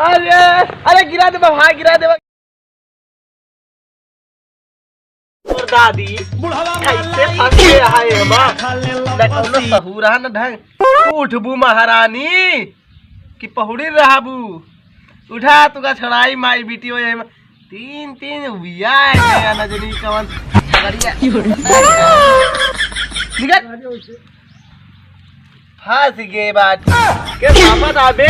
अरे अरे गिरा दे भाई, गिरा दे दादी। कैसे फंस गया है हम सहूरा न ढंग। उठबू महारानी कि पहुड़ी रहबू। उठा तुका छड़ाई माई बेटी हो तीन तीन बिया है नजनी कवन फंस गए बात के सामत आबे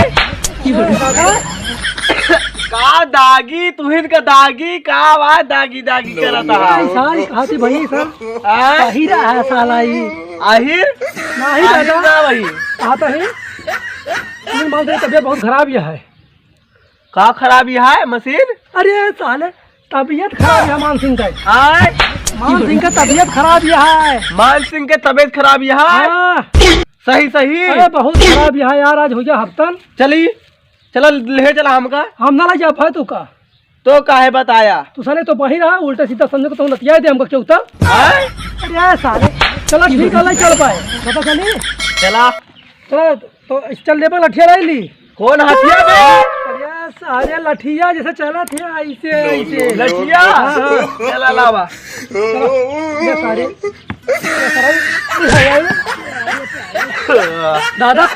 का दागी तुहिन का दागी का आवाज दागी दागी करता है साल खाती भाई सर आहिर है साला ही आहिर नहीं दादा ना भाई आता है तीन माल से तबीयत बहुत खराब है। का खराबी है मशीन? अरे साले तबीयत खराब है मान सिंह का। आय मान सिंह का तबीयत खराब है। मान सिंह के तबीयत खराबी है। हाँ। सही सही। अरे बहुत खराब है यार, आज हो गया हफ्तन। चली चला ले चला हमका हम ना ला जा पाए तू का तो काहे बताया तू साले तो वही रहा उल्टा सीधा समझो तो लतिया दे हमको चौथा। अरे साले चलो ठीक है चल पाए पता चली चला चलो तो चल ले पर लठिया रह ली। कौन हथिया बे? अरे सारे लठिया जैसे चला थे ऐसे ऐसे लठिया चला लावा ये सारे दादा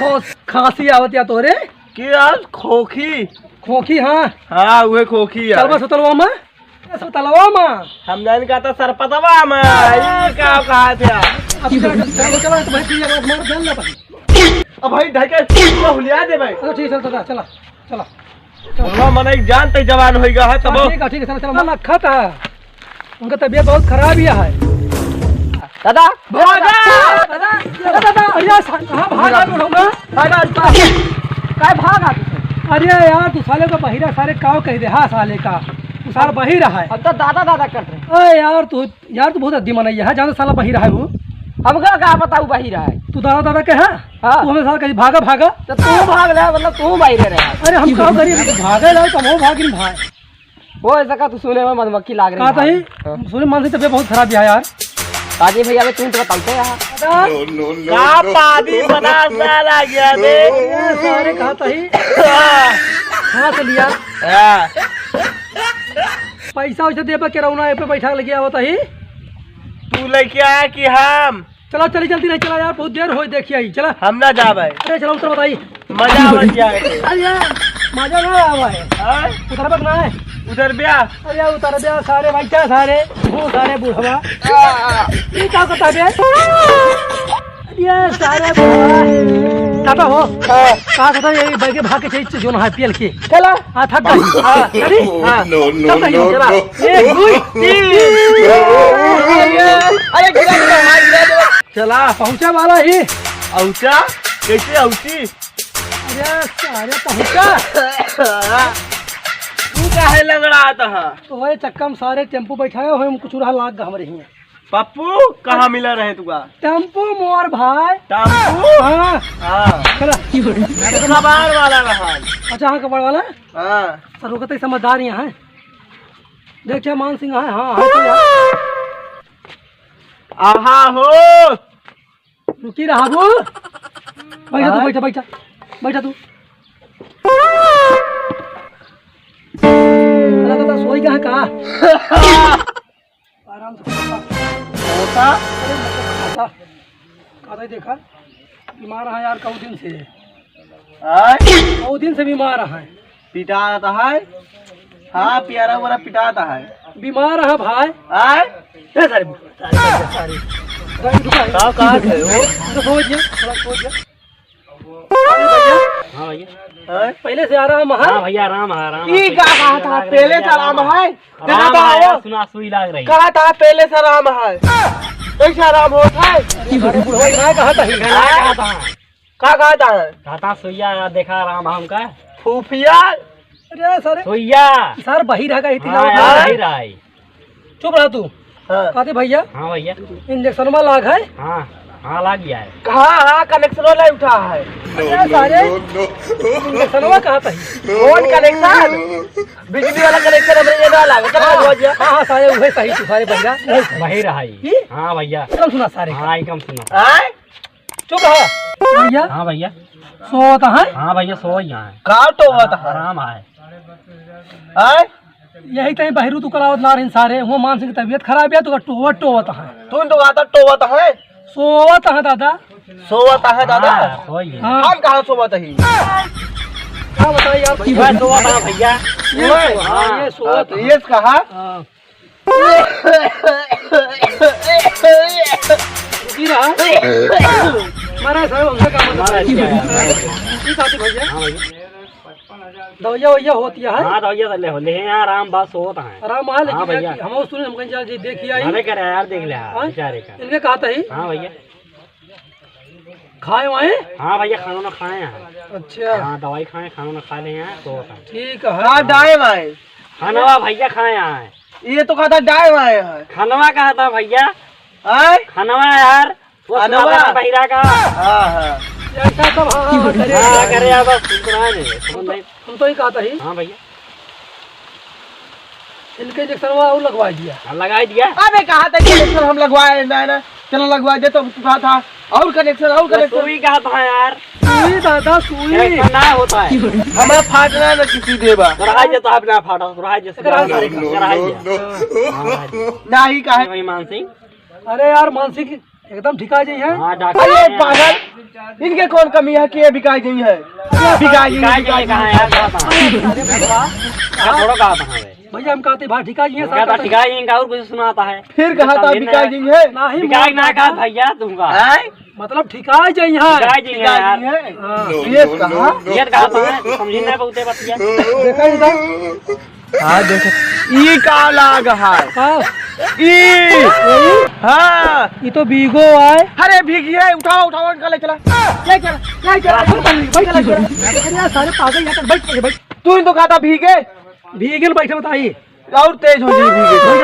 खांसी आवत या तोरे कि यार खोखी खोखी। हाँ हाँ वह खोखी चल बस तलवा में हम जान का तो सरपतवा में ये का कहा था अब चलो चलो तो भाई पिया मार जान ला भाई। अब भाई ढके हुलिया दे भाई। चलो ठीक है चला चला चला चला मन एक जानते जवान हो गया है तब ठीक है चलो चलो मन खत है उनका तबीयत बहुत खराब ही है। दादा भागा दादा दादा अरे कहां भागा तू लोग काय भागा तू? अरे यार तू साले का बहिरा सारे काव कह दे। हाँ साले का तू सारा बहिरा है। अब तो दादा दादा कर रहे। अरे यार तू बहुत अद्दी मनाई है जान साला बहिरा है वो। अब क्या बताऊ बही रहा है तू दादा दादा के है। हाँ। तू हमें साला कहीं भागा भागा तो तू भाग रहा मतलब तू बाहर रहा। अरे हम काम करिए भागे ला तो हम भाग नहीं भाई वो ऐसा का तू सुने में मधुमक्खी लाग रही कहा था सुने मान से तबीयत बहुत खराब है यार। काजी भैया में तुम तो बताते यार का पानी बना साला गया दे सारे कहा था ही कहां से लिया पैसा वैसे दे के रौना पे बैठा लगे आवत ही तू लेके आया कि हम चलो चली जल्दी नहीं चला यार बहुत देर हो देखिए आई चला हम ना जा भाई। अरे चलो उतर बताइए मजा बन जाए अरे यार मजा ना आवा है उतर बक ना है उधर ब्या अरे उतर ब्या सारे बच्चा सारे वो सारे बूढ़वा ये क्या करता बे ये सारे टाटा हो का कहता ये बैगे भाग के चाहिए जो ना पीएल के चला हां थक गई हां अरे हां चला एक दुई अरे गिरा दे चला पहुंचा वाला ही औचा कैसे औची अरे सारे पहुंचा तू काहे लंगड़ाता है? तो वही चक्का में सारे टेम्पो बैठाए हुए हम कुछ रहा लाग हमरे ही पप्पू कहाँ मिला रहे तुका? टेम्पो मोर भाई टेम्पू हाँ हाँ चला कबाड़ वाला रहा। अच्छा हाँ कबाड़ वाला हाँ सर रुकते समझदार यहाँ है देखिए मान सिंह है। हाँ हाँ तो यार आहा हो रुकी रहा वो बैठा तू बैठा बैठा बैठा तू दादा सोई कहाँ कहा आराम से होता खाता देखा बीमार है यार कई दिन से आय कई दिन से बीमार है पिटाता है। हाँ प्यारा वाला पिटाता है बीमार है भाई आय सारे सारे कहाँ थे वो? तो सोच जा थोड़ा सोच जा हाँ भैया पहले से आराम है। हाँ भैया आराम आराम ई का कहा था पहले से आराम है? कहा था वो? सुना सुई लाग रही कहा था पहले से आराम है? कैसे आराम होता है? कहा था कहा था कहता सुइया देखा आराम हमका फूफिया अरे सर सुइया सर बहिर है चुप रहा तू हाँ कहते भैया हाँ भैया इंजेक्शन में लाग है। हाँ हाँ लाग गया है कहाँ कनेक्शन वाला उठा है? सारे इंजेक्शन में कहा था कौन कनेक्शन? बिजली वाला कनेक्शन हमें ये ना लगा चलो हाँ हाँ सारे वही सही तू सारे बहिरा वही रहा हाँ भैया चल सुना सारे हाँ एकदम सुना आय चुप रहा भैया हाँ भैया सोता है हाँ भैया सो ही यहाँ है। का टोवत है आराम है। आय यही कहीं बहरू तू करावत ना रही सारे वो मानसिक तबीयत खराब है तो टोवत है तू तो कहता टोवत है सोवत है दादा सोवत है दादा हाँ, सो ही है। हाँ हम कहाँ सोवत ही क्या बताइए यार की मैं सोवा था भैया। हाँ, ये सोवत तो ये कहा हाँ, रुकी रहा मारा साहब हमसे काम हमारा ठीक क्या है? आती भैया हाँ भैया। दवाइया वैया होती है हाँ तो ये ले हैं आराम बात सोता है। आराम है हाँ भैया। लेकिन हम सुने हम कहीं देखिए आई हमें करे यार देख ले यार हाँ? बेचारे का। इनके कहा था ही हाँ भैया। खाए वाए हाँ भैया खाना ना खाए हैं। अच्छा हाँ दवाई खाए खाना ना खा ले हैं तो ठीक है कहा डाए माए खानवा भैया खाए हैं। ये तो कहता डाए माए है खानवा कहा था भैया। आय खानवा यार वो खानवा? सुना बहिरा का। हाँ हाँ ऐसा सब हाँ करे हाँ करे यार बस सुना नहीं। हम तो ही कहा था ही हाँ भैया। इनके इंजेक्शन और लगवा दिया हाँ, लगा दिया। अबे कहा था कनेक्शन हम लगवाए ना चलो लगवा दे तो कहा था और कनेक्शन सुई कहा था यार। सुई दादा सुई कनेक्शन ना होता है। हमें फाटना न किसी देवा सुराज तो आप ना फाटा सुराज नहीं कहा वही मान सिंह। अरे यार मानसिक एकदम ठिका जी है हाँ अरे डॉक्टर पागल इनके कौन कमी है कि ये बिकाई नहीं है बिकाई नहीं कहा यार कहा था अरे भगवान थोड़ा कहा था हमें भैया हम कहते भाई ठिका जी है क्या था ठिकाई इनका और कुछ सुनाता है फिर कहा था बिकाई नहीं है नहीं ठिकाई ना कहा भैया तुमका आय मतलब ठिका जी है ठिकाई जी बिकाई यार नहीं है हाँ। ये कहा ये कहा था समझी ना बहुते बतिया। देखा इधर हाँ देखो ई का लाग है हाँ ई हाँ ये तो बीगो आए अरे भीगिए उठाओ उठाओ निकाले चला अरे यार सारे पागल यहाँ तक बैठ तू तो कहा था भीगे भीगल बैठे बताइए और तेज हो जाए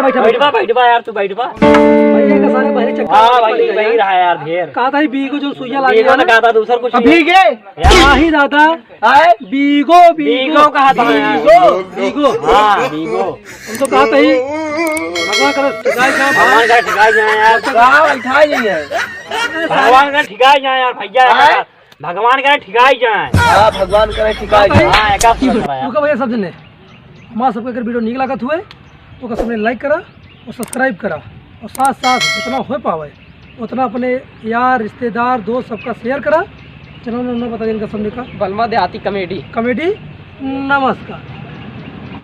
भीगे बैठवा यार तू बैठवा। भैया का सारे बहरे हाँ भाई चक्कर वही रहा यार ढेर। कहा था बीगो जो सुइया लगी बीगो ने कहा था दूसरा कुछ नहीं। भीगे ही दादा आए बीगो बीगो कहा था यार। बीगो हाँ बीगो हम तो कहा था ही भगवान का ठिकाई जाए भगवान का ठिकाई जाए यार। कहा उठाई नहीं है भगवान का ठिकाई जाए यार भैया हाँ? भगवान का ठिकाई जाए। हाँ भगवान करे ठिकाई जाए। हाँ एक क्योंकि भैया सब जने हमारा सबके अगर वीडियो निक लागत हुए तो सबने लाइक करा और सब्सक्राइब करा और साथ साथ जितना हो पावे उतना अपने यार रिश्तेदार दोस्त सबका शेयर करा। चलो बता देंगे सबने का बलमा देहाती कमेटी। कमेटी नमस्कार।